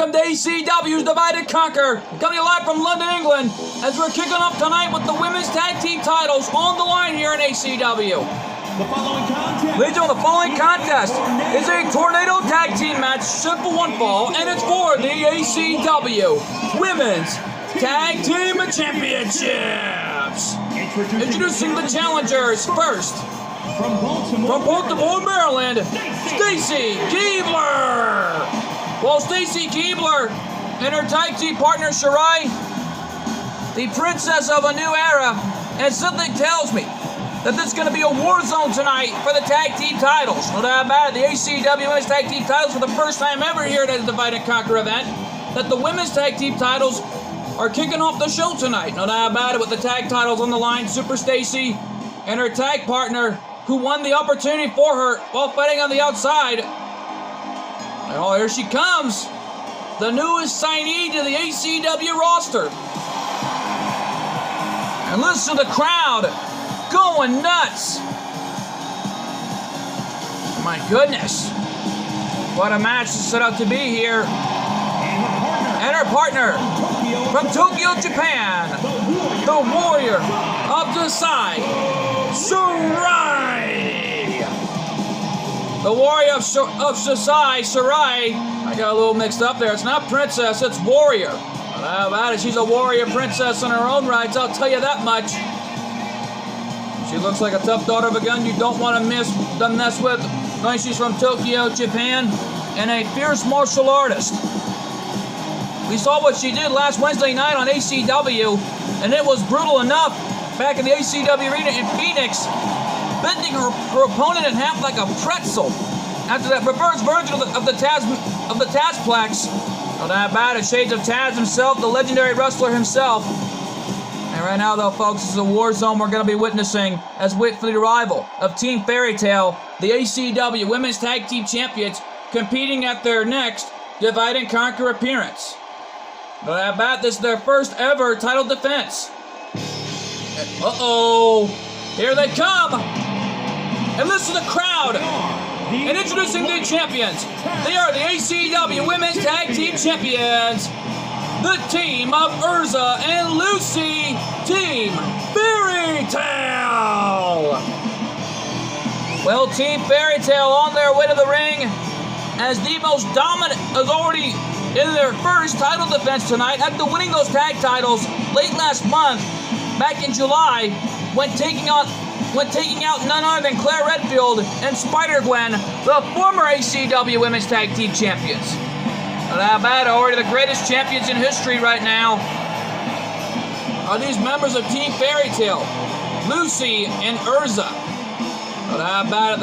Welcome to ACW's Divide and Conquer, coming live from London, England, as we're kicking off tonight with the women's tag team titles on the line here in ACW. Ladies and gentlemen, the following contest is a tornado tag team match, simple one fall, and it's for the ACW Women's Tag Team Championships. Introducing the challengers first. From Baltimore, Maryland, Stacy Keebler. Well, Stacy Keebler and her tag team partner, Shirai, the princess of a new era, and something tells me that this is going to be a war zone tonight for the tag team titles. No doubt about it, the ACW Women's Tag Team titles for the first time ever here at the Divide and Conquer event, that the women's tag team titles are kicking off the show tonight. No doubt about it, with the tag titles on the line, Super Stacy and her tag partner, who won the opportunity for her while fighting on the outside. Oh, here she comes, the newest signee to the ACW roster. And listen to the crowd going nuts. My goodness, what a match to set out to be here. And her partner from Tokyo, Japan, the warrior of Desai, Shirai. The warrior of Desai, Shirai. I got a little mixed up there. It's not princess, it's warrior. But how about it? She's a warrior princess in her own rights, I'll tell you that much. She looks like a tough daughter of a gun you don't want to mess with. Knowing she's from Tokyo, Japan, and a fierce martial artist. We saw what she did last Wednesday night on ACW, and it was brutal enough back in the ACW arena in Phoenix, bending her opponent in half like a pretzel. After that reverse version of the Tazplex. No doubt about it, shades of Taz himself, the legendary wrestler himself. And right now, though, folks, this is a war zone we're going to be witnessing as wait for the arrival of Team Fairy Tale, the ACW Women's Tag Team Champions, competing at their next Divide and Conquer appearance. No doubt about this is their first ever title defense. Uh-oh. Here they come. And listen to the crowd. And introducing the champions. They are the ACW Women's Tag Team Champions. The team of Urza and Lucy, Team Fairy Tale. Well, Team Fairy Tale on their way to the ring as the most dominant is already in their first title defense tonight after winning those tag titles late last month, back in July, when taking out none other than Claire Redfield and Spider-Gwen, the former ACW Women's Tag Team Champions. But how about it? Already the greatest champions in history right now are these members of Team Fairy Tale, Lucy and Urza. But how about it?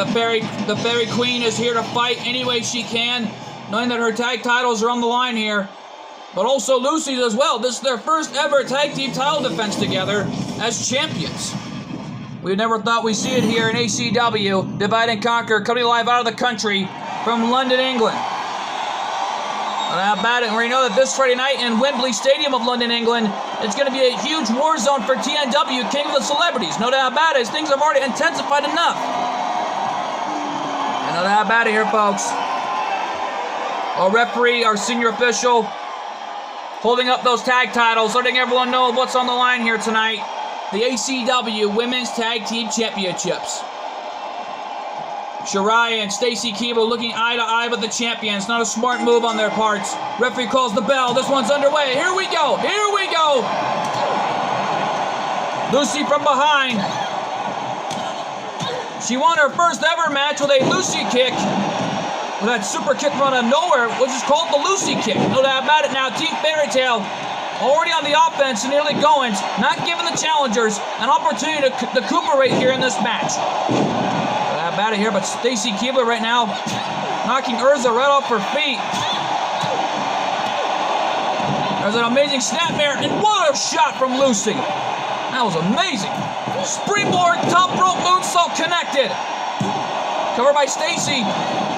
The Fairy Queen is here to fight any way she can, knowing that her tag titles are on the line here. But also Lucy's as well. This is their first ever tag team title defense together as champions. We never thought we'd see it here in ACW, Divide and Conquer, coming live out of the country from London, England. But how about it? And we know that this Friday night in Wembley Stadium of London, England, it's going to be a huge war zone for TNW, King of the Celebrities. No doubt about it, things have already intensified enough. And no doubt about it here, folks. Our referee, our senior official, holding up those tag titles, letting everyone know what's on the line here tonight. The ACW Women's Tag Team Championships. Shirai and Stacy Keebler looking eye to eye with the champions. Not a smart move on their parts. Referee calls the bell. This one's underway. Here we go. Here we go. Lucy from behind. She won her first ever match with a Lucy kick. With that super kick from out of nowhere, which is called the Lucy kick. No doubt about it now. Team Fairy Tale already on the offense and nearly going. Not giving the challengers an opportunity to recuperate here in this match. About it here, but Stacy Keebler right now knocking Urza right off her feet. There's an amazing snapmare, and what a shot from Lucy. That was amazing. Springboard, top rope moonsault connected. Covered by Stacy,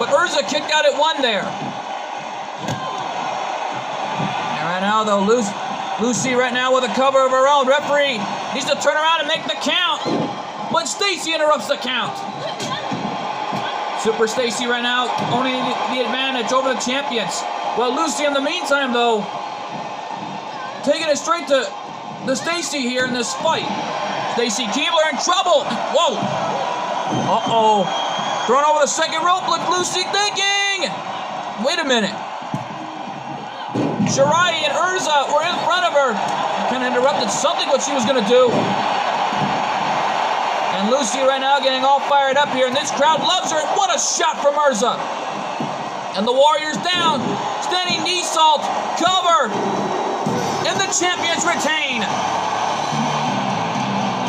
but Urza kicked out at one there. And right now, though, Lucy right now with a cover of her own. Referee needs to turn around and make the count, but Stacy interrupts the count. Super Stacy right now owning the advantage over the champions. Well, Lucy, in the meantime, though, taking it straight to Stacy here in this fight. Stacy Keibler in trouble. Whoa. Uh-oh. Thrown over the second rope. Look, Lucy thinking. Wait a minute. Shirai and Urza were in front of her. Kind of interrupted something what she was going to do. And Lucy right now getting all fired up here. And this crowd loves her. What a shot from Urza. And the Warriors down. Standing knee salt. Cover. And the champions retain.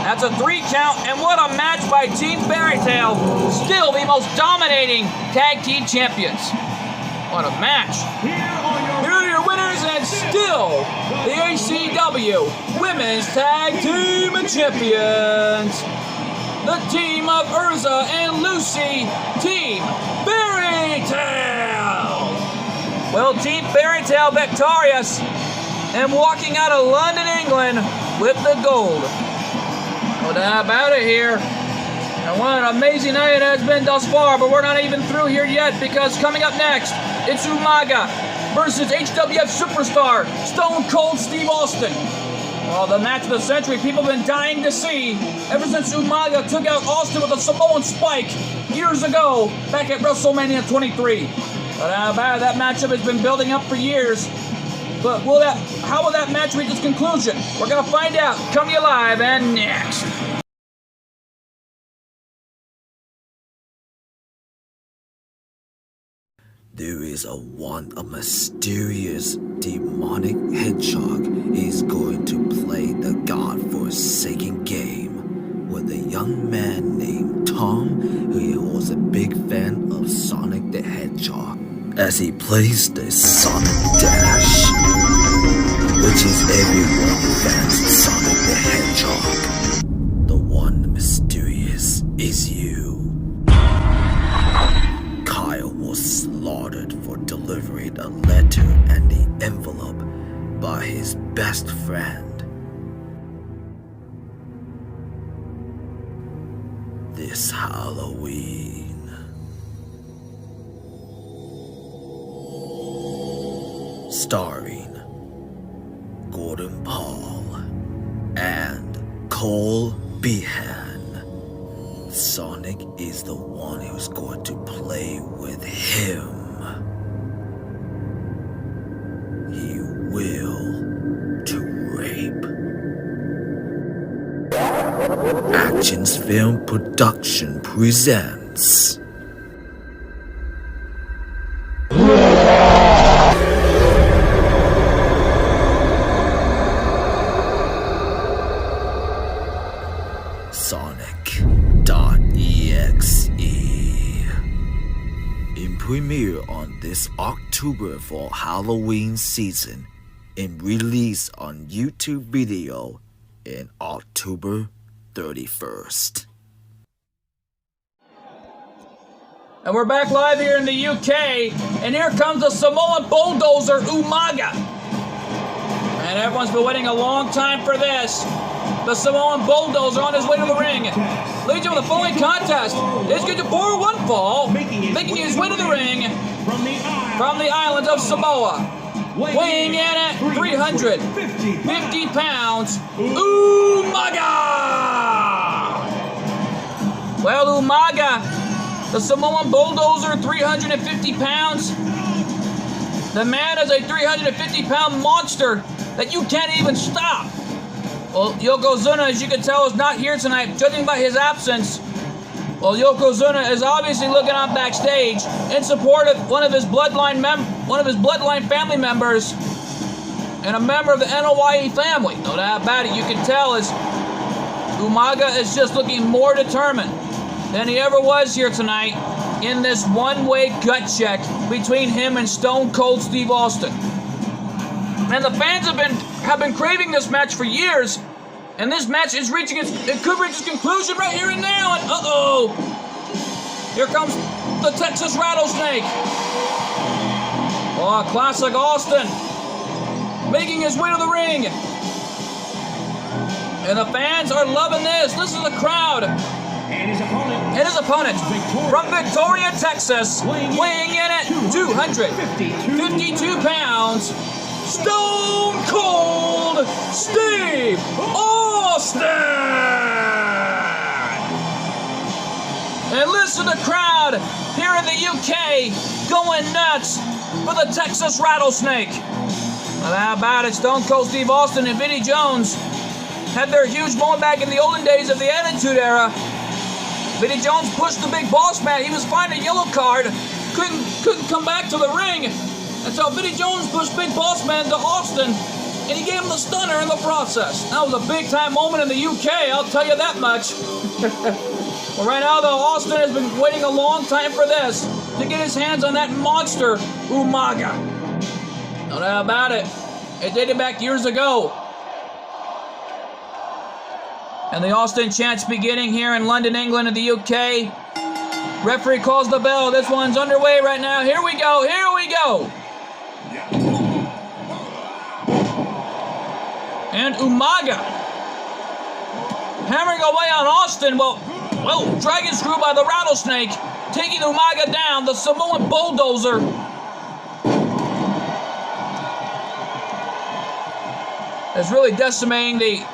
That's a 3 count. And what a match by Team Fairytale. Still the most dominating tag team champions. What a match. Here are your winners and still the ACW Women's Tag Team Champions. The team of Urza and Lucy, Team Fairytale. Well, Team Fairytale victorious and walking out of London, England with the gold. No doubt about it here. And what an amazing night it has been thus far, but we're not even through here yet because coming up next, it's Umaga versus HWF superstar Stone Cold Steve Austin. Well, the match of the century people have been dying to see ever since Umaga took out Austin with a Samoan spike years ago back at WrestleMania 23. But how about that matchup has been building up for years. But how will that match reach its conclusion? We're going to find out. Coming to you live and next. There is a mysterious demonic hedgehog is going to play the godforsaken game with a young man named Tom, who was a big fan of Sonic the Hedgehog, as he plays the Sonic Dash, which is everyone fans of Sonic the Hedgehog. The one mysterious is you. Kyle was slaughtered for delivering a letter and the envelope by his best friend. This Halloween. Starring Gordon Paul and Cole Behan. Sonic is the one who's going to play with him. He will to rape. Actions Film Production presents Sonic.exe. In premiere on this October for Halloween season and release on YouTube video in October 31st. And we're back live here in the UK, and here comes the Samoan bulldozer Umaga. And everyone's been waiting a long time for this. The Samoan bulldozer on his way to the ring. Leads him with the following contest. Is good to 4-1 fall, making his way to the ring from the island of Samoa. Weighing in at 350 pounds, Umaga! Well, Umaga, the Samoan bulldozer, 350 pounds. The man is a 350-pound monster that you can't even stop. Well, Yokozuna, as you can tell, is not here tonight, judging by his absence. Well, Yokozuna is obviously looking on backstage in support of one of his bloodline family members and a member of the NOYE family. No doubt about it. You can tell as Umaga is just looking more determined than he ever was here tonight in this one-way gut check between him and Stone Cold Steve Austin. And the fans have been craving this match for years, and this match is could reach its conclusion right here and now. And uh-oh, here comes the Texas Rattlesnake. Oh, classic Austin, making his way to the ring. And the fans are loving this. Listen to the crowd. And his opponent from Victoria, Texas, weighing in at 252 pounds, Stone Cold Steve Austin! And listen to the crowd here in the UK going nuts for the Texas Rattlesnake. Well, how about it? Stone Cold Steve Austin and Vinnie Jones had their huge moment back in the olden days of the Attitude Era. Vinnie Jones pushed the big boss man. He was fined a yellow card. Couldn't come back to the ring. And so Vinnie Jones pushed big boss man to Austin, and he gave him the stunner in the process. That was a big time moment in the UK, I'll tell you that much. Well, right now, though, Austin has been waiting a long time for this, to get his hands on that monster, Umaga. No doubt about it. It dated back years ago. And the Austin chant's beginning here in London, England, in the UK. Referee calls the bell. This one's underway right now. Here we go. Here we go. And Umaga hammering away on Austin. Well, dragon screw by the Rattlesnake, taking Umaga down. The Samoan bulldozer. Is really decimating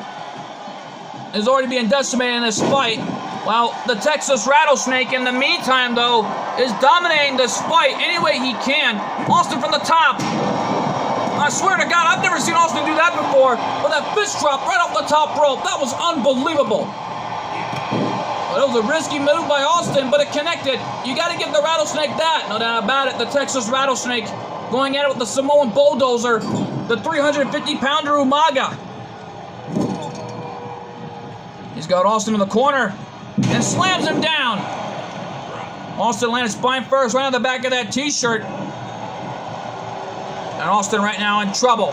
is already being decimated in this fight. While the Texas Rattlesnake, in the meantime, though, is dominating this fight any way he can. Austin from the top. I swear to God, I've never seen Austin do that before. But that fist drop right off the top rope, that was unbelievable. Well, it was a risky move by Austin, but it connected. You got to give the Rattlesnake that. No doubt about it. The Texas Rattlesnake going at it with the Samoan bulldozer, the 350-pounder Umaga. He's got Austin in the corner and slams him down. Austin landed spine first right on the back of that t-shirt. And Austin right now in trouble.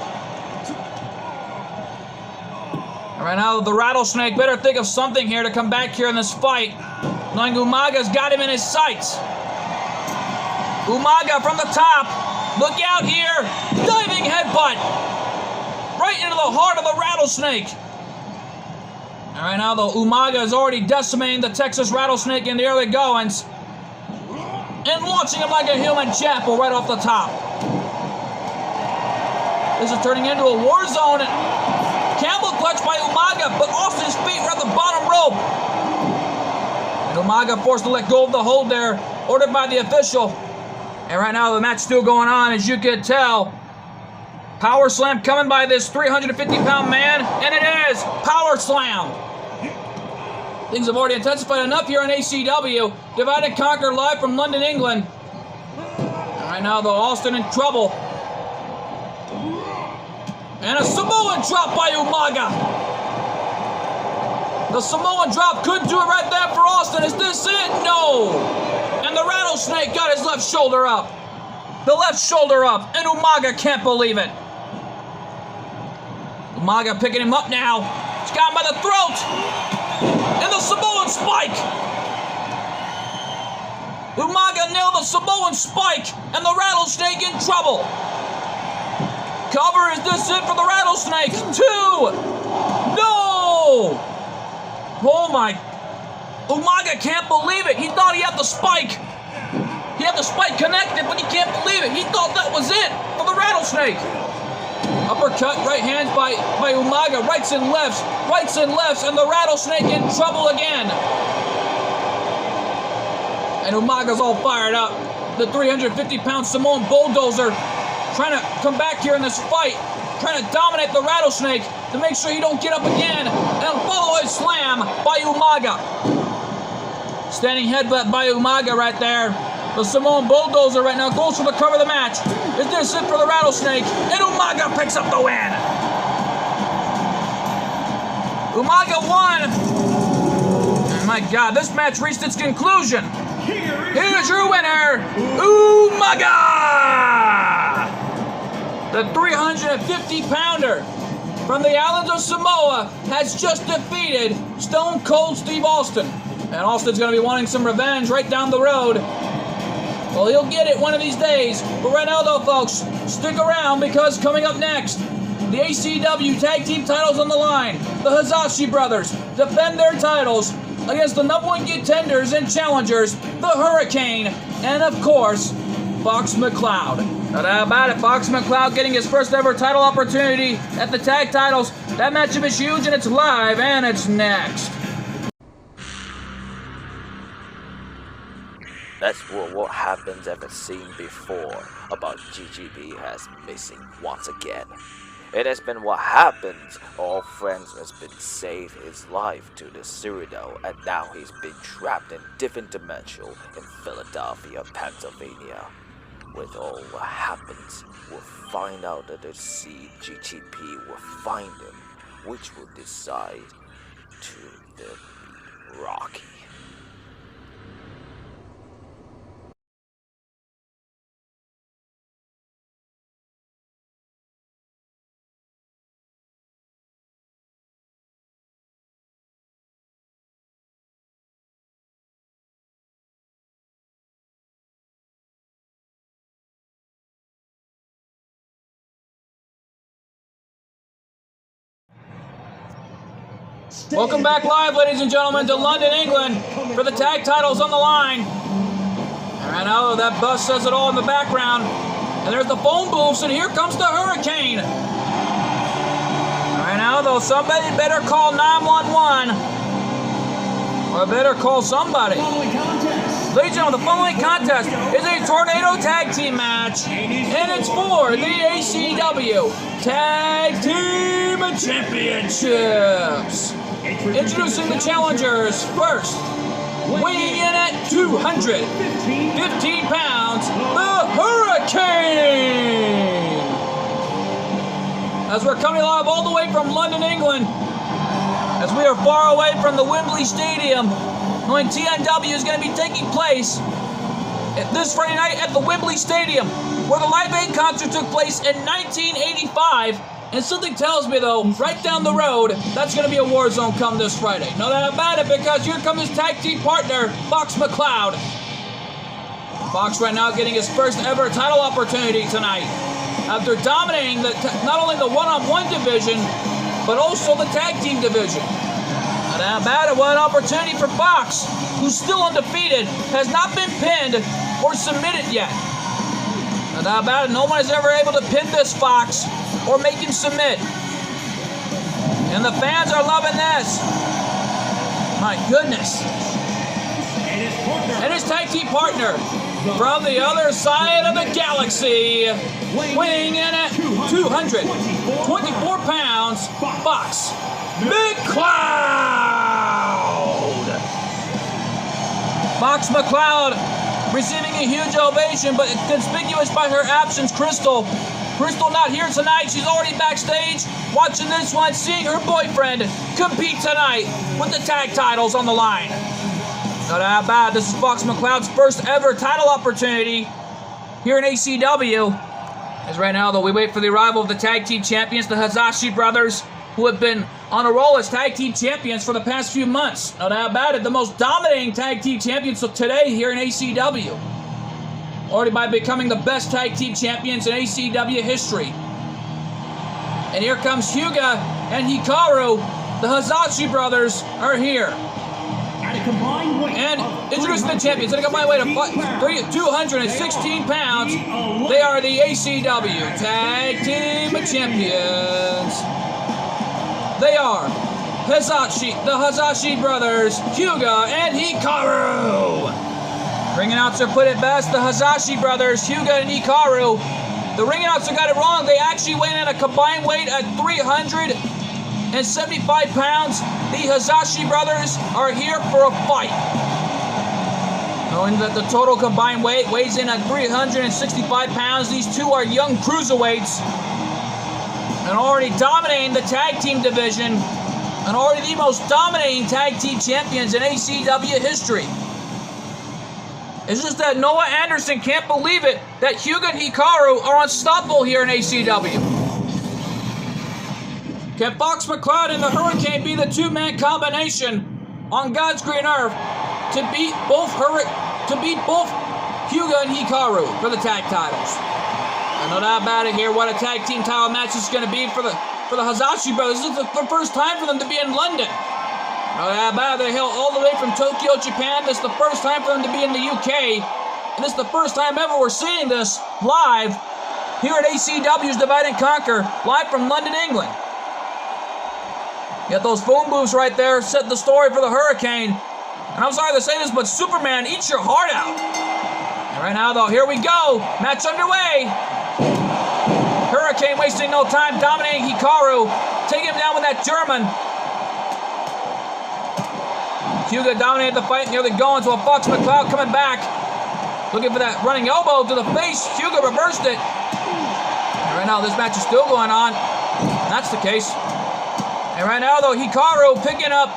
And right now the Rattlesnake better think of something here to come back here in this fight, knowing Umaga's got him in his sights. Umaga from the top. Look out here. Diving headbutt. Right into the heart of the Rattlesnake. All right, now the Umaga is already decimating the Texas Rattlesnake in the early goings and launching him like a human chapel right off the top. This is turning into a war zone. Camel clutch by Umaga, but Austin's feet are at the bottom rope. And Umaga forced to let go of the hold there, ordered by the official. And right now the match still going on, as you can tell. Power slam coming by this 350-pound man, and it is power slam. Things have already intensified enough here on ACW. Divide and Conquer live from London, England. And right now, though, Austin in trouble. And a Samoan drop by Umaga. The Samoan drop could do it right there for Austin. Is this it? No. And the Rattlesnake got his left shoulder up. The left shoulder up, and Umaga can't believe it. Umaga picking him up now. He's got him by the throat. And the Samoan spike. Umaga nailed the Samoan spike, and the Rattlesnake in trouble. Cover, is this it for the Rattlesnake? 2. No. Oh my. Umaga can't believe it. He thought he had the spike. He had the spike connected, but he can't believe it. He thought that was it for the Rattlesnake. Uppercut, right hands by Umaga, rights and lefts, and the Rattlesnake in trouble again. And Umaga's all fired up. The 350-pound Samoan bulldozer trying to come back here in this fight, trying to dominate the Rattlesnake to make sure he don't get up again, and follow his slam by Umaga. Standing headbutt by Umaga right there. The Samoan bulldozer right now goes for the cover of the match. Is this it for the Rattlesnake? And Umaga picks up the win. Umaga won. And my God, this match reached its conclusion. Here's your winner, Umaga! The 350-pounder from the islands of Samoa has just defeated Stone Cold Steve Austin. And Austin's going to be wanting some revenge right down the road. Well, he'll get it one of these days. But right now, though, folks, stick around, because coming up next, the ACW Tag Team titles on the line. The Hazashi brothers defend their titles against the #1 contenders and challengers, the Hurricane, and of course, Fox McCloud. No doubt about it, Fox McCloud getting his first ever title opportunity at the tag titles. That matchup is huge, and it's live, and it's next. That's what happens ever seen before about GGB has missing once again. It has been what happens. All friends has been saved his life to the Cyrano, and now he's been trapped in different dimension in Philadelphia, Pennsylvania. With all what happens, we'll find out that the CGTP will find him, which will decide to then beat Rocky. Welcome back live, ladies and gentlemen, to London, England, for the tag titles on the line. I know that bus says it all in the background. And there's the phone booths, and here comes the Hurricane. Right now, though, somebody better call 911. Or better call somebody. Ladies and gentlemen, the following contest is a Tornado Tag Team match, and it's for the ACW Tag Team Championships. Introducing the challengers first, weighing in at 215 pounds, the Hurricane. As we're coming live all the way from London, England, as we are far away from the Wembley Stadium, knowing TNW is going to be taking place this Friday night at the Wembley Stadium, where the Live Aid concert took place in 1985. And something tells me, though, right down the road, that's going to be a war zone come this Friday. No doubt about it, because here comes his tag team partner, Fox McCloud. Fox right now getting his first ever title opportunity tonight, after dominating not only the one-on-one division, but also the tag team division. No doubt about it, what an opportunity for Fox, who's still undefeated, has not been pinned or submitted yet. No doubt about it, no one is ever able to pin this Fox or make him submit. And the fans are loving this. My goodness. And his tag team partner from the other side of the galaxy, weighing in at 224 pounds, Fox McCloud. Fox McCloud receiving a huge ovation, but conspicuous by her absence, Crystal. Crystal not here tonight. She's already backstage watching this one, seeing her boyfriend compete tonight with the tag titles on the line. No doubt about it, this is Fox McCloud's first ever title opportunity here in ACW. As right now, though, we wait for the arrival of the tag team champions, the Hazashi brothers, who have been on a roll as tag team champions for the past few months. No doubt about it, the most dominating tag team champions of today here in ACW. Already by becoming the best tag team champions in ACW history. And here comes Hyuga and Hikaru. The Hazashi brothers are here. And introducing the champions at a combined weight of 216 pounds, they are the ACW Tag Team Champions. They are the Hazashi brothers, Hyuga and Hikaru. Ring announcer put it best, the Hazashi brothers, Hyuga and Hikaru. The ring announcer got it wrong. They actually weighed in a combined weight at 375 pounds. The Hazashi brothers are here for a fight. Knowing that the total combined weight weighs in at 365 pounds, these two are young cruiserweights and already dominating the tag team division and already the most dominating tag team champions in ACW history. It's just that Noah Anderson can't believe it that Hyuga and Hikaru are unstoppable here in ACW. Can Fox McCloud and the Hurricane be the two-man combination on God's green earth to beat both Hyuga and Hikaru for the tag titles? I know that about it here. What a tag team title match is going to be for the Hazashi brothers. This is the first time for them to be in London. No They hail all the way from Tokyo, Japan. This is the first time for them to be in the UK. And this is the first time ever we're seeing this live here at ACW's Divide and Conquer, live from London, England. You got those phone booths right there, set the story for the Hurricane. And I'm sorry to say this, but Superman eats your heart out. And right now, though, here we go. Match underway. Hurricane wasting no time, dominating Hikaru. Taking him down with that German. Hyuga dominated the fight, nearly going to a Fox McCloud coming back. Looking for that running elbow to the face. Hyuga reversed it. And right now, this match is still going on. That's the case. And right now, though, Hikaru picking up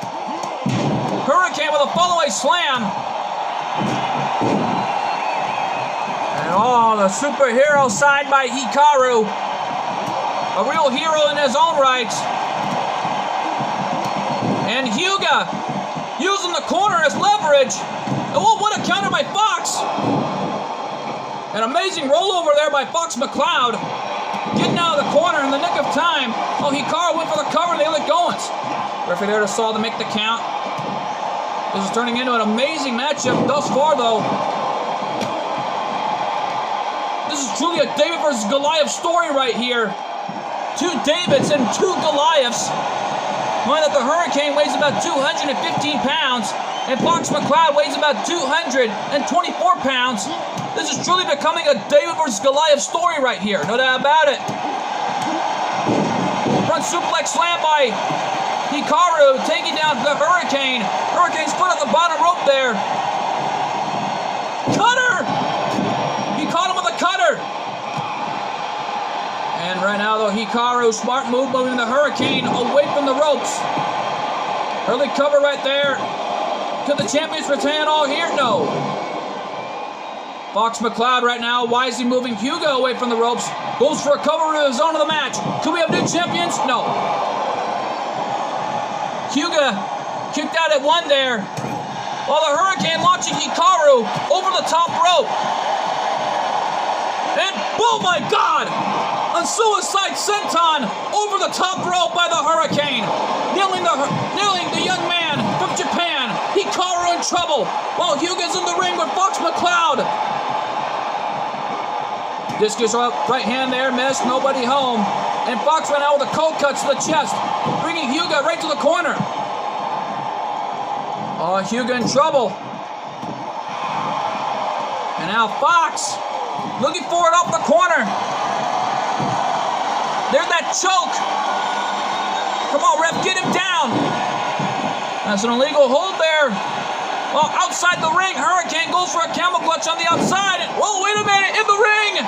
Hurricane with a follow-away slam. And oh, the superhero side by Hikaru. A real hero in his own right. And Hyuga using the corner as leverage. Oh, what a counter by Fox. An amazing rollover there by Fox McCloud. Getting out of the corner in the nick of time. Oh, Hikaru went for the cover. They let go. Referee there to Saul to make the count. This is turning into an amazing matchup thus far, though. This is truly a David versus Goliath story right here. Two Davids and two Goliaths. One that the Hurricane weighs about 215 pounds, and Fox McCloud weighs about 224 pounds. This is truly becoming a David versus Goliath story right here, no doubt about it. Front suplex slam by Hikaru, taking down the Hurricane. Hurricane's foot at the bottom rope there. Cutter! He caught him with a cutter. And right now, though, Hikaru, smart move, moving the Hurricane away from the ropes. Early cover right there. Could the champions retain all here? No. Fox McCloud right now, wisely moving Hyuga away from the ropes. Goes for a cover of his own of the match. Could we have new champions? No. Hyuga kicked out at one there. While the Hurricane launching Hikaru over the top rope. And, oh my God! A suicide senton over the top rope by the Hurricane. Nailing the young man from Japan. Hikaru in trouble. While Hyuga's in the ring with Fox McCloud. Discus right hand there, missed, nobody home. And Fox went out with a cold cut to the chest, bringing Hyuga right to the corner. Oh, Hyuga in trouble. And now Fox looking for it off the corner. There's that choke. Come on, ref, get him down. That's an illegal hold there. Well, outside the ring, Hurricane goes for a camel clutch on the outside. Whoa, wait a minute, in the ring.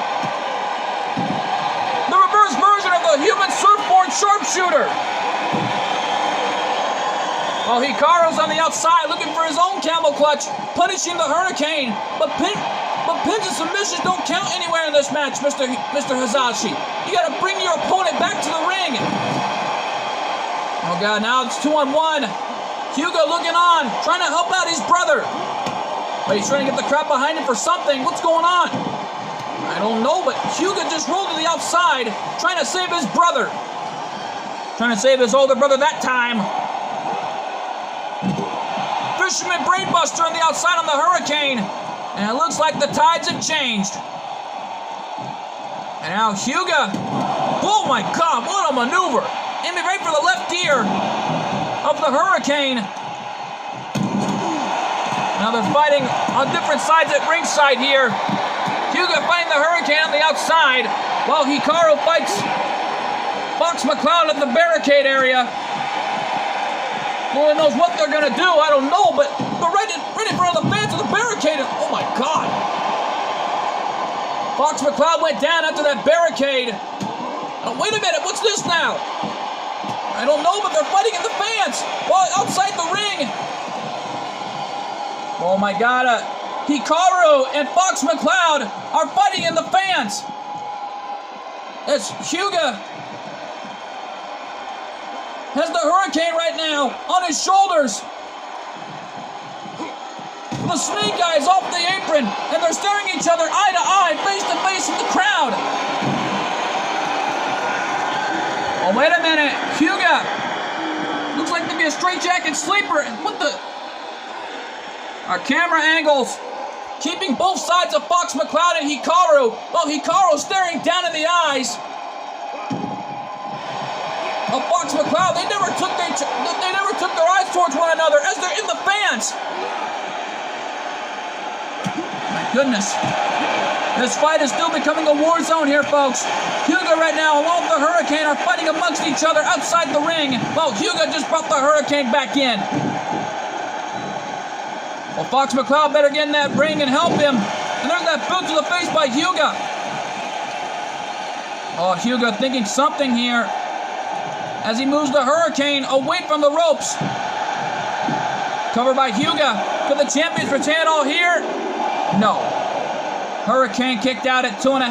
The reverse version of the human surfboard sharpshooter. Well, Hikaru's on the outside looking for his own camel clutch, punishing the Hurricane. But pins and submissions don't count anywhere in this match, Mr. Hazashi. You got to bring your opponent back to the ring. Oh, God, now it's 2-on-1. Hyuga looking on, trying to help out his brother. But he's trying to get the crowd behind him for something. What's going on? I don't know, but Hyuga just rolled to the outside, trying to save his brother. Trying to save his older brother that time. Fisherman Brainbuster on the outside on the Hurricane. And it looks like the tides have changed. And now Hyuga. Oh my God, what a maneuver. Aiming right for the left ear of the Hurricane. Now they're fighting on different sides at ringside here. Hyuga fighting the Hurricane on the outside, while Hikaru fights Fox McCloud at the barricade area. No one knows what they're gonna do, I don't know, but right in front of the fans of the barricade. Oh my God. Fox McCloud went down after that barricade. Oh, wait a minute, what's this now? I don't know, but they're fighting in the fans while outside the ring. Oh my God, Hikaru and Fox McCloud are fighting in the fans. It's Hyuga has the Hurricane right now on his shoulders. The Snake Eyes off the apron, and they're staring each other eye to eye, face to face in the crowd. Oh, wait a minute. Hyuga looks like to be a straitjacket sleeper. What the? Our camera angles keeping both sides of Fox McCloud and Hikaru. Well, Hikaru staring down in the eyes of Fox McCloud. They never took their eyes towards one another as they're in the fans. My goodness. This fight is still becoming a war zone here, folks. Hyuga right now, along with the Hurricane, are fighting amongst each other outside the ring. Well, Hyuga just brought the Hurricane back in. Well, Fox McCloud better get in that ring and help him. And there's that boot to the face by Hyuga. Oh, Hyuga thinking something here as he moves the Hurricane away from the ropes. Covered by Hyuga. Could the champions retain it all here? No. Hurricane kicked out at 2.5.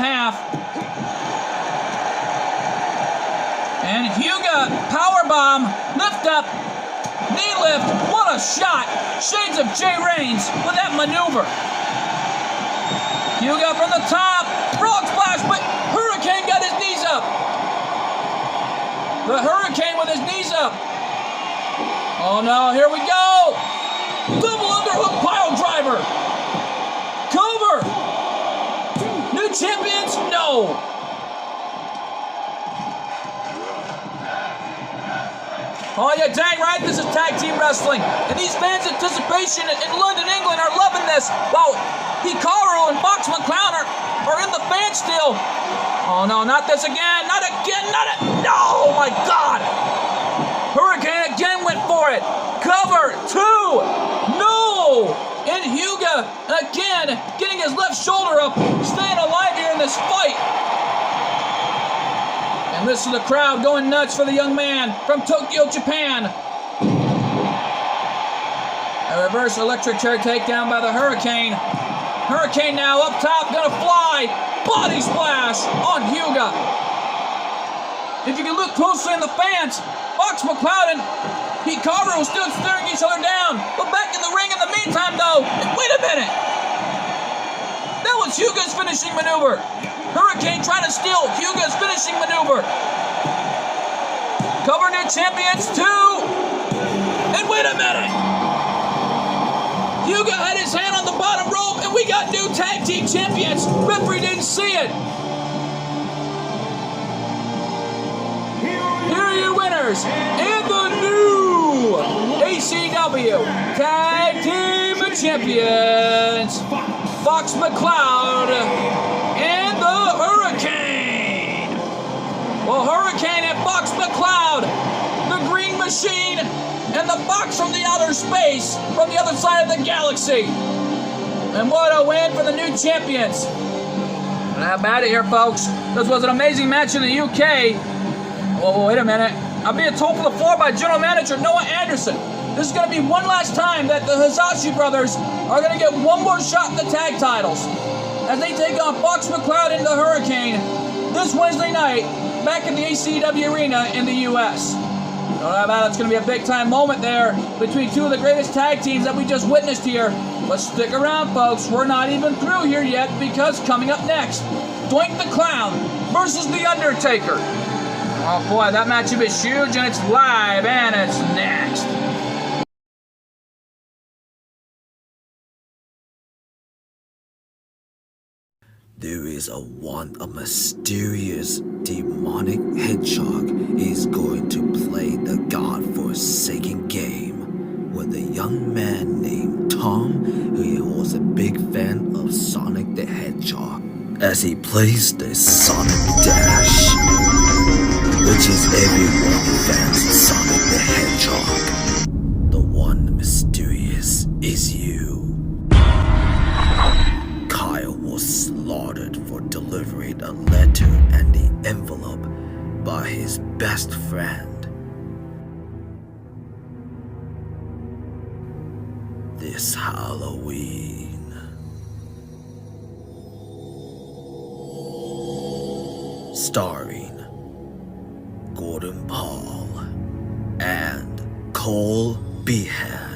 And Hyuga, powerbomb, lift up, knee lift, what a shot. Shades of Jay Reigns with that maneuver. Hyuga from the top, frog splash, but Hurricane got his knees up. The Hurricane with his knees up. Oh no, here we go. Double underhook pile driver. Cover. New champions? No. Oh, yeah, dang right, this is tag team wrestling. And these fans' anticipation in London, England are loving this. Wow, Hikaru and Fox McCloud are in the fans still. Oh, no, not this again. Not again, no, oh, my God. Hurricane again went for it. Cover, 2, no. And Hyuga, again, getting his left shoulder up, staying alive here in this fight. And listen to the crowd going nuts for the young man from Tokyo, Japan. A reverse electric chair takedown by the Hurricane. Hurricane now up top, gonna fly. Body splash on Hyuga. If you can look closely in the fans, Fox McCloud and Hikaru still staring each other down. But back in the ring in the meantime, though, wait a minute. That was Hyuga's finishing maneuver. Hurricane trying to steal Hyuga's finishing maneuver. Cover new champions, 2. And wait a minute. Hyuga had his hand on the bottom rope, and we got new tag team champions. Referee didn't see it. Here are your winners, and the new ACW Tag Team Champions, Fox McCloud and the Hurricane. Well, Hurricane and Fox McCloud, the Green Machine, and the Fox from the outer space, from the other side of the galaxy. And what a win for the new champions. And how about it here, folks? This was an amazing match in the UK. Oh, wait a minute. I'm being told from the floor by General Manager Noah Anderson. This is going to be one last time that the Hisashi brothers are going to get one more shot in the tag titles as they take on Fox McCloud and the Hurricane this Wednesday night back in the ACW Arena in the U.S. It's going to be a big-time moment there between two of the greatest tag teams that we just witnessed here. But stick around, folks. We're not even through here yet, because coming up next, Doink the Clown versus The Undertaker. Oh boy, that matchup is huge, and it's live, and it's next. There is a mysterious demonic hedgehog is going to play the godforsaken game with a young man named Tom, who was a big fan of Sonic the Hedgehog, as he plays the Sonic Dash, which is everyone fans of Sonic the Hedgehog. The one mysterious is you. Kyle was slaughtered for delivering a letter and the envelope by his best friend. This Halloween. Starring Gordon Paul and Cole Behan.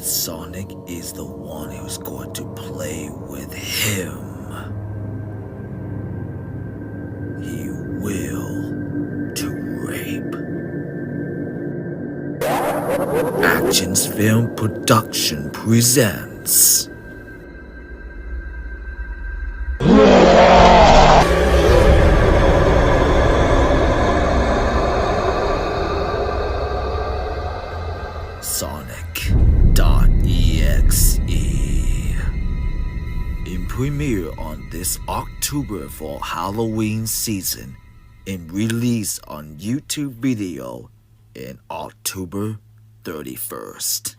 Sonic is the one who's going to play with him. He will to rape. Actions Film Production presents Sonic.exe in premiere on this October for Halloween season and release on YouTube video in October 31st.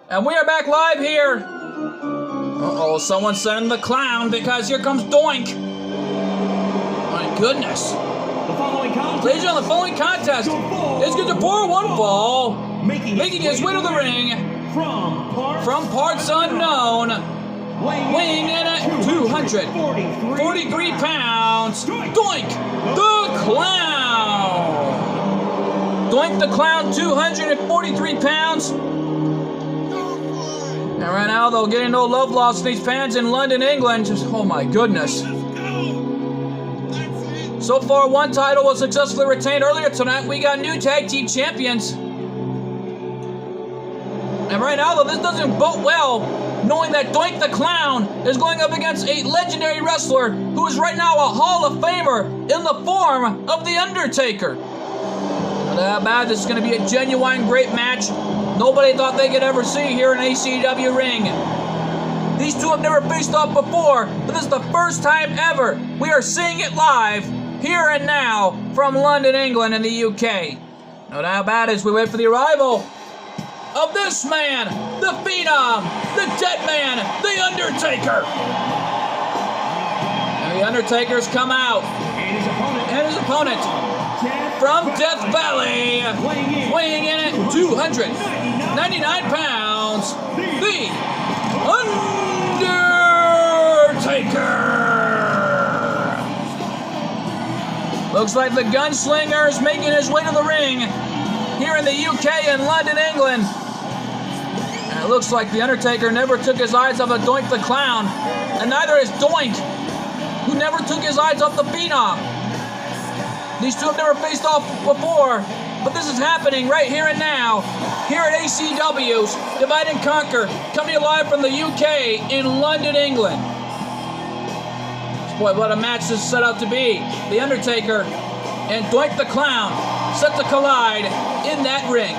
And we are back live here. Uh-oh, someone's sending the clown because here comes Doink. My goodness. Ladies and gentlemen, the following contest is good to 4-1 fall, making his way to the ring from parts unknown, weighing in at 243 pounds, Doink the Clown. Doink the Clown, 243 pounds. And right now, though, getting no love lost from these fans in London, England. Just, oh my goodness. So far, one title was successfully retained earlier tonight. We got new tag team champions. And right now, though, this doesn't bode well, knowing that Doink the Clown is going up against a legendary wrestler who is right now a Hall of Famer in the form of The Undertaker. Not that bad. This is going to be a genuine great match. Nobody thought they could ever see here in ACW ring. These two have never faced off before, but this is the first time ever we are seeing it live, here and now, from London, England, and the UK. No doubt about it, as we wait for the arrival of this man, the Phenom, the Dead Man, the Undertaker. And the Undertaker's come out, and his opponent from Death Valley, weighing in at 299 pounds, the Undertaker. Looks like the gunslinger is making his way to the ring here in the UK and London, England. And it looks like the Undertaker never took his eyes off of Doink the Clown, and neither is Doink, who never took his eyes off the Phenom. These two have never faced off before, but this is happening right here and now, here at ACW's Divide and Conquer, coming live from the UK in London, England. Boy, what a match this is set out to be. The Undertaker and Doink the Clown set to collide in that ring.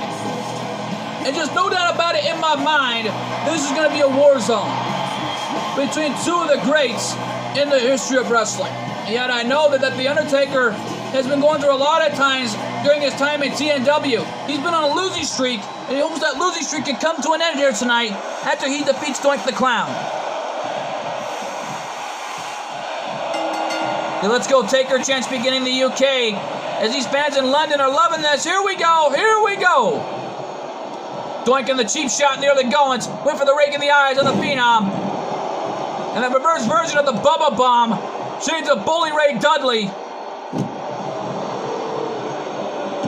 And just no doubt about it in my mind, this is going to be a war zone between two of the greats in the history of wrestling. And yet I know that the Undertaker has been going through a lot of times during his time in TNW. He's been on a losing streak, and he hopes that losing streak can come to an end here tonight after he defeats Doink the Clown. Let's go, Taker chants beginning the UK. As these fans in London are loving this. Here we go, here we go. Doink in the cheap shot near the goings. Went for the rake in the eyes of the Phenom. And the reverse version of the Bubba Bomb. Shades of Bully Ray Dudley.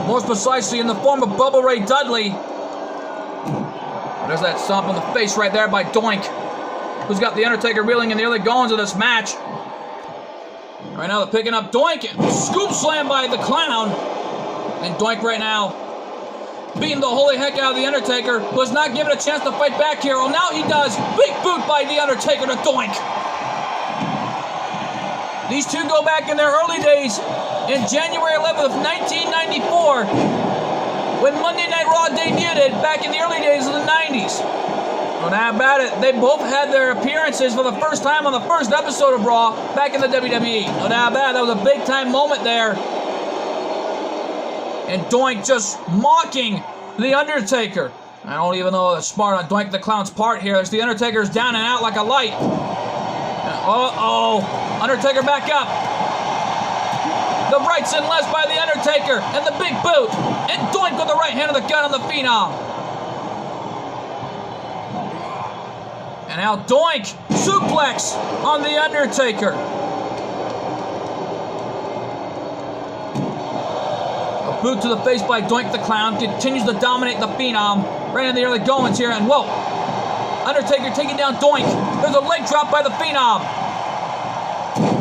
More precisely in the form of Bubba Ray Dudley. There's that stomp on the face right there by Doink, who's got the Undertaker reeling in the early goings of this match. Right now they're picking up Doink. Scoop slam by the Clown. And Doink right now beating the holy heck out of the Undertaker. Was not given a chance to fight back here. Well, now he does. Big boot by the Undertaker to Doink. These two go back in their early days in January 11th of 1994 when Monday Night Raw debuted back in the early days of the 90s. No doubt about it, they both had their appearances for the first time on the first episode of Raw back in the WWE. No doubt about it, that was a big time moment there. And Doink just mocking the Undertaker. I don't even know that's smart on Doink the Clown's part here. As the Undertaker's down and out like a light. Uh-oh. Undertaker back up. The rights and lefts by the Undertaker. And the big boot. And Doink with the right hand of the gun on the Phenom. And now Doink, suplex on the Undertaker. A boot to the face by Doink the Clown continues to dominate the Phenom. Right in the early goings here, and whoa. Undertaker taking down Doink. There's a leg drop by the Phenom.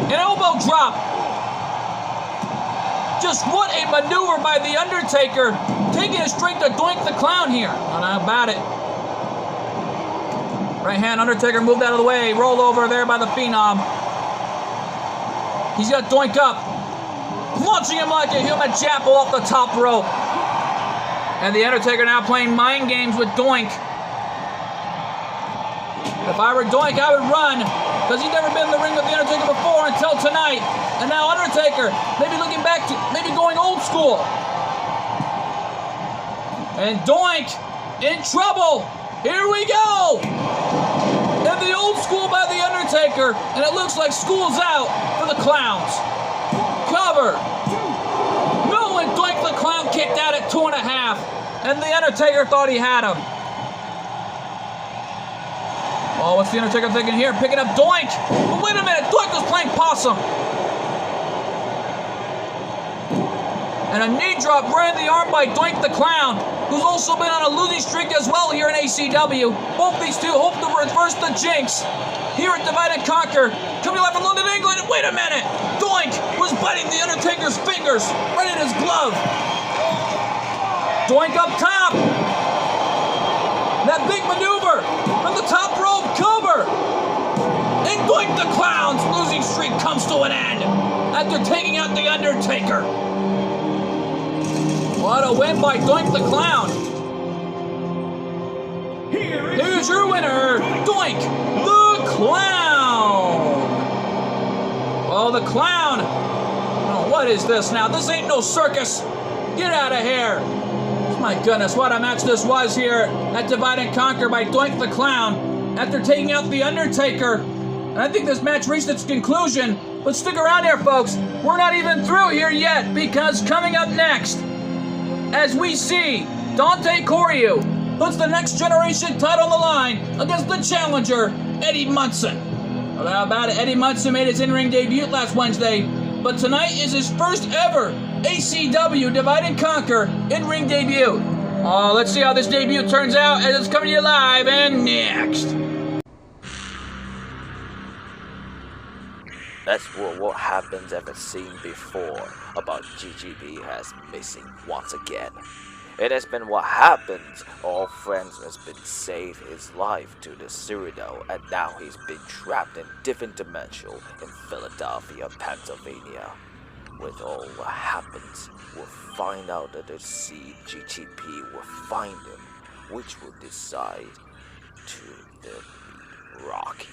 An elbow drop. Just what a maneuver by The Undertaker, taking it straight to Doink the Clown here. Not about it. Right hand, Undertaker moved out of the way, rolled over there by the Phenom. He's got Doink up, launching him like a human chapel off the top rope. And The Undertaker now playing mind games with Doink. If I were Doink, I would run, because he's never been in the ring with The Undertaker before until tonight. And now Undertaker, maybe looking back to, maybe going old school. And Doink in trouble. Here we go. And the old school by The Undertaker, and it looks like school's out for the Clowns. Cover. No, and Doink the Clown kicked out at 2.5. And The Undertaker thought he had him. Oh, what's The Undertaker thinking here? Picking up Doink. But wait a minute, Doink was playing possum. And a knee drop right in the arm by Doink the Clown, who's also been on a losing streak as well here in ACW. Both these two hope to reverse the jinx here at Divide and Conquer. Coming live from London, England. Wait a minute. Doink was biting The Undertaker's fingers right in his glove. Doink up top. That big maneuver from the top rope cover. And Doink the Clown's losing streak comes to an end after taking out The Undertaker. What a win by Doink the Clown. Here's your winner, Doink the Clown. Well, the Clown. Oh, what is this now? This ain't no circus. Get out of here. My goodness, what a match this was here at Divide and Conquer by Doink the Clown after taking out The Undertaker. And I think this match reached its conclusion. But stick around here, folks. We're not even through here yet, because coming up next, as we see Dante Coryu puts the Next Generation title on the line against the challenger, Eddie Munson. Well, how about it? Eddie Munson made his in-ring debut last Wednesday, but tonight is his first ever ACW Divide and Conquer in-ring debut. Let's see how this debut turns out as it's coming to you live and next. That's what happens ever seen before about GGB has missing once again. It has been what happens. All friends has been saved his life to the Cyrano, and now he's been trapped in different dimension in Philadelphia, Pennsylvania. With all what happens, we'll find out that the GTP will find him, which will decide to then be Rocky.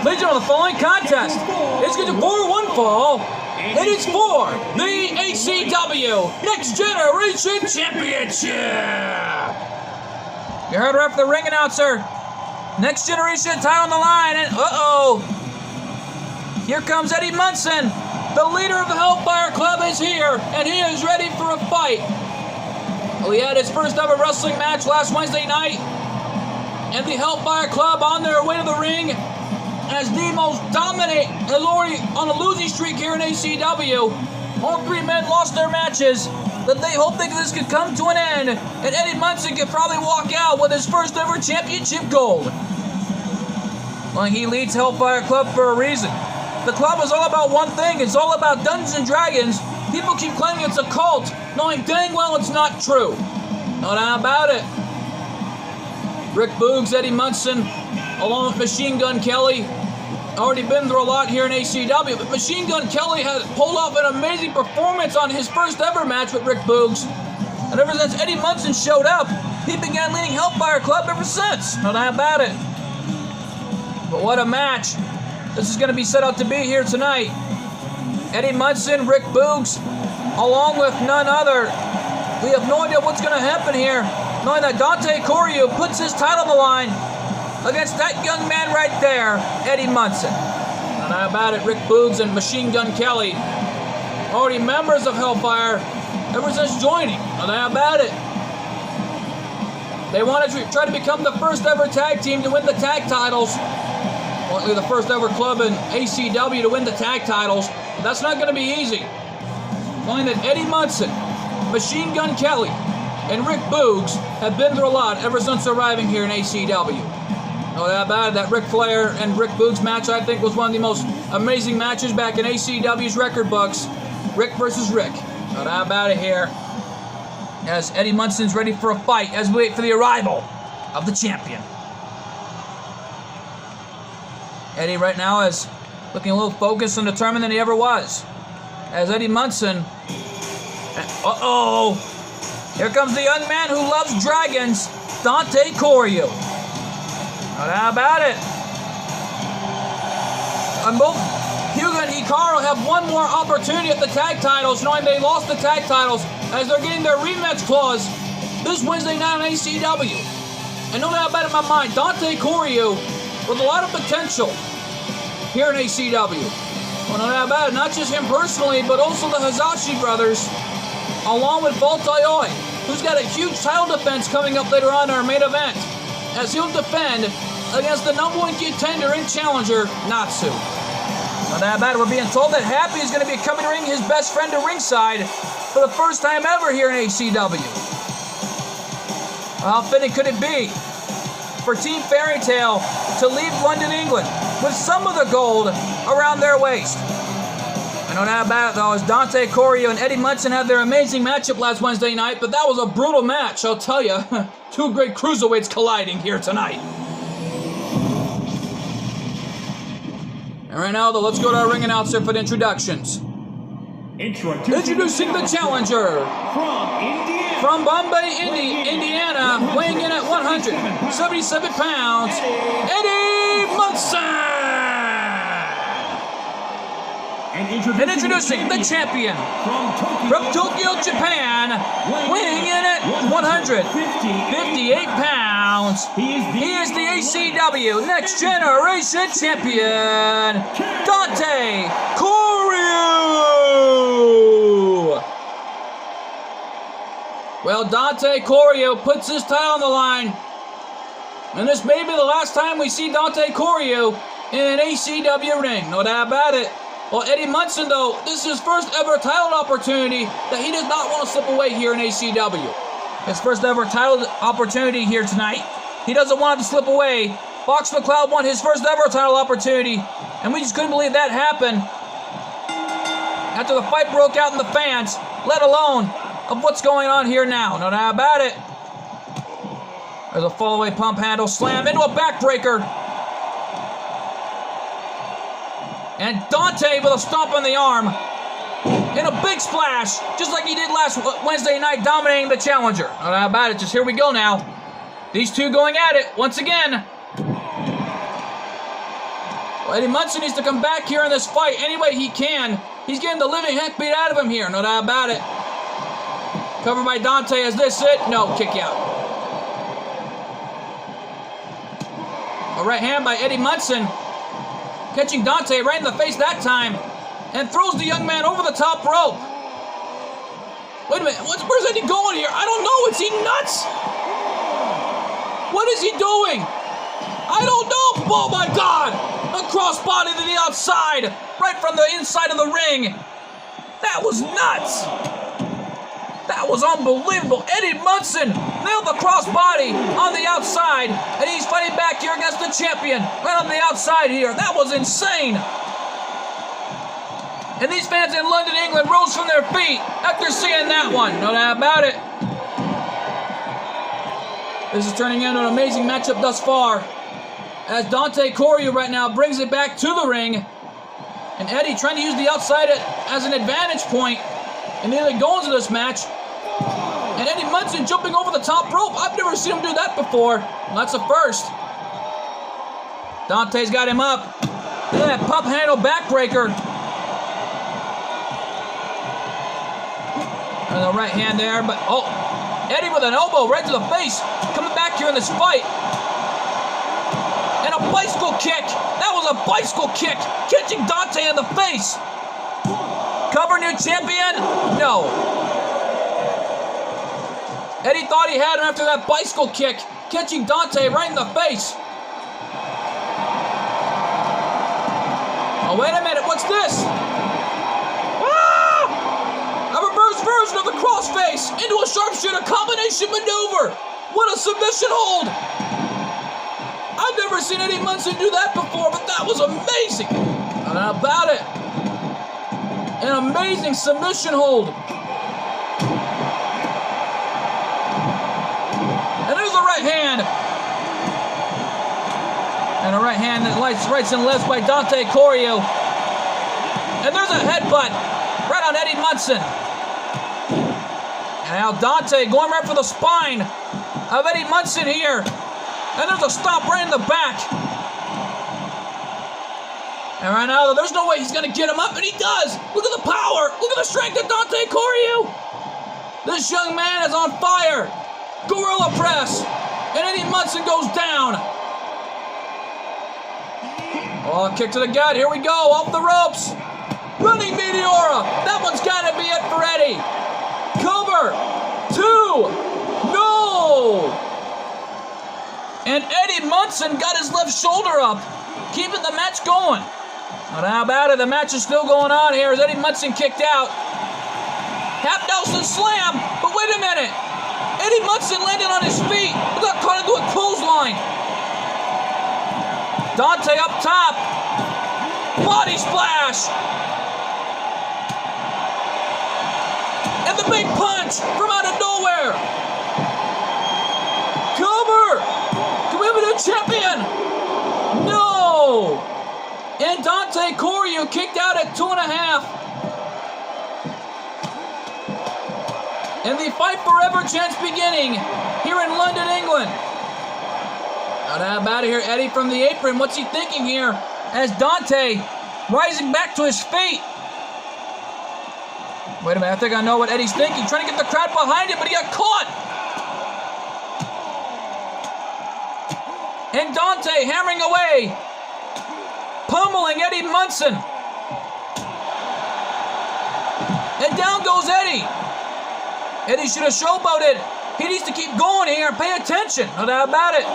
Ladies and gentlemen, the following contest is going to for one fall. It is for the ACW Next Generation Championship. You heard her for the ring announcer. Next Generation title on the line, and here comes Eddie Munson. The leader of the Hellfire Club is here, and he is ready for a fight. Well, he had his first ever wrestling match last Wednesday night, and the Hellfire Club on their way to the ring as the most dominant, is already on a losing streak here in ACW. All three men lost their matches, but they hope that this could come to an end, and Eddie Munson could probably walk out with his first ever championship gold. Well, he leads Hellfire Club for a reason. The club is all about one thing. It's all about Dungeons and Dragons. People keep claiming it's a cult, knowing dang well it's not true. No doubt about it. Rick Boogs, Eddie Munson, along with Machine Gun Kelly, already been through a lot here in ACW, but Machine Gun Kelly has pulled off an amazing performance on his first ever match with Rick Boogs. And ever since Eddie Munson showed up, he began leading Hellfire Club ever since. No doubt about it. But what a match this is going to be set out to be here tonight. Eddie Munson, Rick Boogs, along with none other. We have no idea what's going to happen here, knowing that Dante Coryu puts his title on the line against that young man right there, Eddie Munson. And how about it, Rick Boogs and Machine Gun Kelly, already members of Hellfire ever since joining. And how about it? They want to try to become the first ever tag team to win the tag titles. Only the first ever club in ACW to win the tag titles. But that's not going to be easy. Knowing that Eddie Munson, Machine Gun Kelly, and Rick Boogs have been through a lot ever since arriving here in ACW. No doubt about it, that Ric Flair and Rick Boogs match, I think, was one of the most amazing matches back in ACW's record books. Rick versus Rick. No doubt about it here. As Eddie Munson's ready for a fight as we wait for the arrival of the champion. Eddie right now is looking a little focused and determined than he ever was. As Eddie Munson... Uh-oh! Here comes the young man who loves dragons, Dante Coryu. How about it? And both Hugo and Hikaru have one more opportunity at the tag titles, knowing they lost the tag titles as they're getting their rematch clause this Wednesday night on ACW. And no doubt about it in my mind, Dante Coryu with a lot of potential here in ACW. Well, no doubt about it, not just him personally, but also the Hazashi brothers, along with Voltayoy, who's got a huge title defense coming up later on in our main event, as he'll defend against the number one contender and challenger, Natsu. No doubt about it, we're being told that Happy is going to be coming to ring his best friend to ringside for the first time ever here in ACW. How fitting could it be for Team Fairy Tale to leave London, England with some of the gold around their waist? I know that about it, though, as Dante Coryu and Eddie Munson had their amazing matchup last Wednesday night, but that was a brutal match, I'll tell you. Two great cruiserweights colliding here tonight. And right now, though, let's go to our ring announcer for the introductions. Introducing the challenger from Bombay, Indiana, weighing in at 177 pounds, Eddie Munson. And introducing the champion from Tokyo, Japan, weighing in at 158 pounds. He is the ACW Next Generation Champion, Dante Coryu. Well, Dante Coryu puts his title on the line, and this may be the last time we see Dante Coryu in an ACW ring. No doubt about it. Well, Eddie Munson, though, this is his first ever title opportunity that he does not want to slip away here in ACW. His first ever title opportunity here tonight. He doesn't want it to slip away. Fox McCloud won his first ever title opportunity, and we just couldn't believe that happened after the fight broke out in the fans, let alone of what's going on here now. No doubt about it. There's a fall-away pump handle slam into a backbreaker. And Dante with a stomp on the arm and a big splash, just like he did last Wednesday night, dominating the challenger. No doubt about it, just here we go now. These two going at it once again. Well, Eddie Munson needs to come back here in this fight any way he can. He's getting the living heck beat out of him here, no doubt about it. Covered by Dante, is this it? No, kick out. A right hand by Eddie Munson, catching Dante right in the face that time, and throws the young man over the top rope. Wait a minute, where's Eddie going here? I don't know, is he nuts? What is he doing? I don't know, oh my God! A crossbody to the outside, right from the inside of the ring. That was nuts. That was unbelievable. Eddie Munson nailed the crossbody on the outside, and he's fighting back here against the champion right on the outside here. That was insane. And these fans in London, England rose from their feet after seeing that one. No doubt about it. This is turning into an amazing matchup thus far, as Dante Coryu right now brings it back to the ring, and Eddie trying to use the outside as an advantage point and nearly going to this match. And Eddie Munson jumping over the top rope. I've never seen him do that before. Well, that's a first. Dante's got him up. Look at that pump handle backbreaker. And the right hand there, but oh, Eddie with an elbow right to the face, coming back here in this fight. And a bicycle kick. That was a bicycle kick, catching Dante in the face. Cover new champion? No. Eddie thought he had him after that bicycle kick, catching Dante right in the face. Oh, wait a minute, what's this? A reverse version of the crossface into a sharpshooter combination maneuver. What a submission hold. I've never seen Eddie Munson do that before, but that was amazing. How about it? An amazing submission hold. And there's a right hand. And a right hand that lights rights and lefts by Dante Corio. And there's a headbutt right on Eddie Munson. And now Dante going right for the spine of Eddie Munson here. And there's a stomp right in the back. And right now, there's no way he's going to get him up, and he does. Look at the power. Look at the strength of Dante Corio. This young man is on fire. Gorilla press. And Eddie Munson goes down. Oh, kick to the gut. Here we go. Off the ropes. Running Meteora. That one's got to be it for Eddie. Cover. 2. No. And Eddie Munson got his left shoulder up, keeping the match going. But how about it? The match is still going on here as Eddie Munson kicked out. Half Nelson slam. But wait a minute. Eddie Munson landed on his feet. He got caught into a clothesline. Dante up top. Body splash. And the big punch from out of nowhere. Cover. Can we have a new champion? No. And Dante Corio kicked out at 2.5. And the Fight Forever chance beginning here in London, England. How about it here, Eddie from the apron. What's he thinking here as Dante rising back to his feet? Wait a minute, I think I know what Eddie's thinking. Trying to get the crowd behind him, but he got caught. And Dante hammering away, pummeling Eddie Munson. And down goes Eddie. Eddie should have showboated. He needs to keep going here and pay attention. No doubt about it.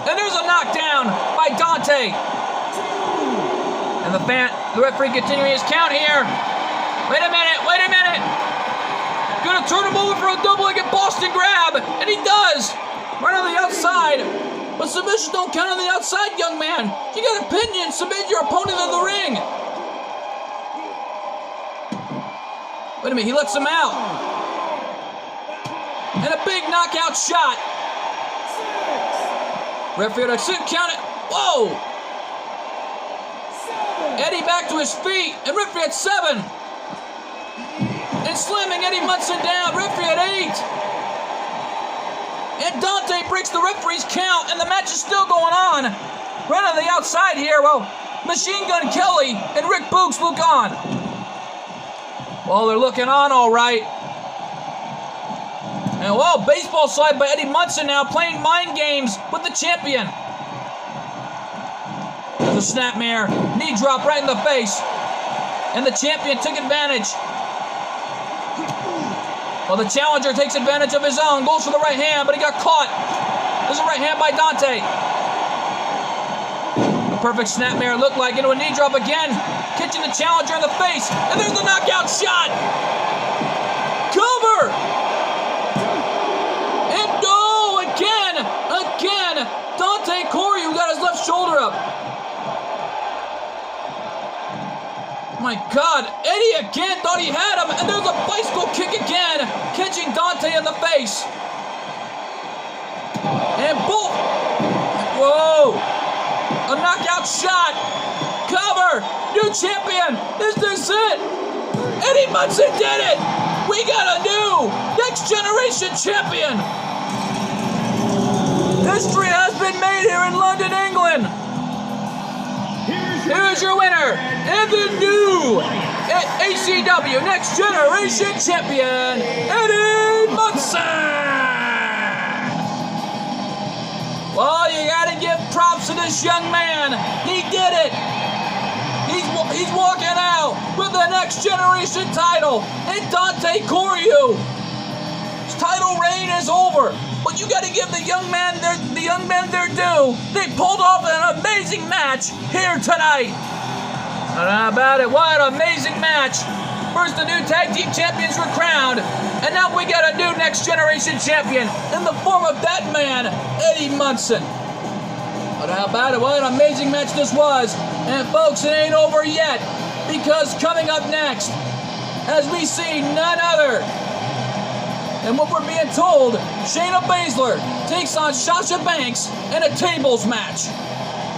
And there's a knockdown by Dante. And the referee continuing his count here. Wait a minute. Gonna turn him over for a double-legged Boston grab. And he does. Right on the outside. But submissions don't count on the outside, young man. You got opinion. Submit your opponent in the ring. Wait a minute. He lets him out. And a big knockout shot. Referee had a count it. Whoa. Eddie back to his feet. And referee at 7. And slamming Eddie Munson down. Referee at 8. And Dante breaks the referee's count, and the match is still going on. Right on the outside here, well, Machine Gun Kelly and Rick Boogs look on. Well, they're looking on all right. And, well, baseball slide by Eddie Munson now, playing mind games with the champion. There's a snapmare, knee drop right in the face. And the champion took advantage. Well, the challenger takes advantage of his own, goes for the right hand, but he got caught. There's a right hand by Dante. A perfect snapmare looked like into a knee drop again, catching the challenger in the face, and there's the knockout shot. Cover! And no, again, Dante Corio got his left shoulder up. My God, Eddie again thought he had him, and there's a bicycle kick again, catching Dante in the face. And boom! Whoa! A knockout shot! Cover! New champion! Is this it? Eddie Munson did it! We got a new next generation champion! History has been made here in London, England! Here's your winner, and the new ACW Next Generation Champion, Eddie Munson! Well, you gotta give props to this young man. He did it. He's walking out with the Next Generation title, and Dante Corio title reign is over. But you got to give the young men their due. They pulled off an amazing match here tonight. How about it? What an amazing match. First, the new tag team champions were crowned, and now we got a new next generation champion in the form of that man, Eddie Munson. But how about it? What an amazing match this was. And folks, it ain't over yet, because coming up next, as we see none other than what we're being told, Shayna Baszler takes on Sasha Banks in a tables match.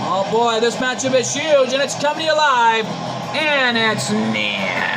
Oh boy, this matchup is huge, and it's coming to you live, and it's near.